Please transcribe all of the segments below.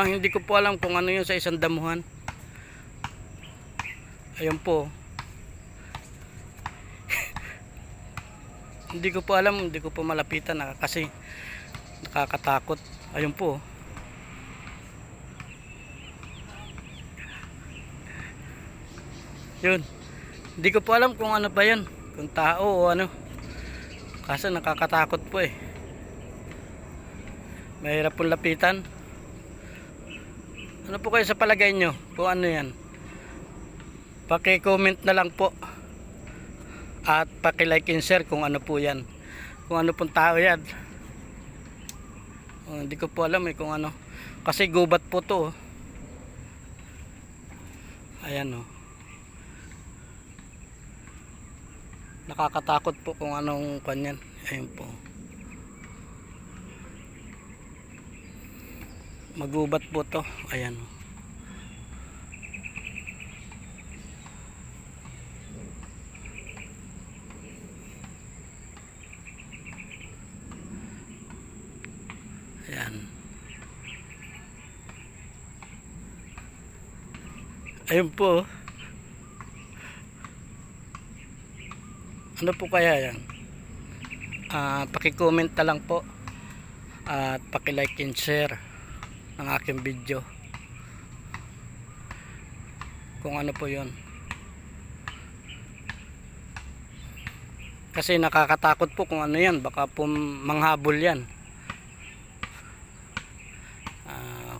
Hindi ko po alam kung ano yun sa isang damuhan. Ayun po. Hindi ko po alam, hindi ko po malapitan kasi nakakatakot. Ayun po. Yun. Hindi ko po alam kung ano ba yan. Kung tao o ano. Kasi nakakatakot po eh. Mahirap pong lapitan. Ano po kayo sa palagay nyo? Kung ano yan? Paki-comment na lang po. At paki-like and share kung ano po yan. Kung ano pong tao yan. Hindi ko po alam eh kung ano. Kasi gubat po to. Ayan o. Nakakatakot po kung anong kanyan. Ayun po. Magubat po to. Ayan o. Ayan. Ayun po. Ano po kaya yan? Paki-comment na lang po. At paki-like and share ng aking video. Kung ano po yun. Kasi nakakatakot po kung ano yan. Baka po manghabol yan.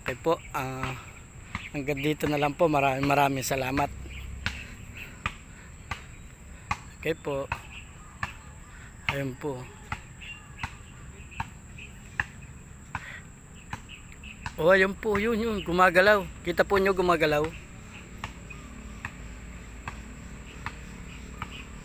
Okay po. Hanggang dito na lang po. Maraming salamat. Okay po. Ayun po. Oh, ayun po. Yun. Gumagalaw. Kita po nyo gumagalaw.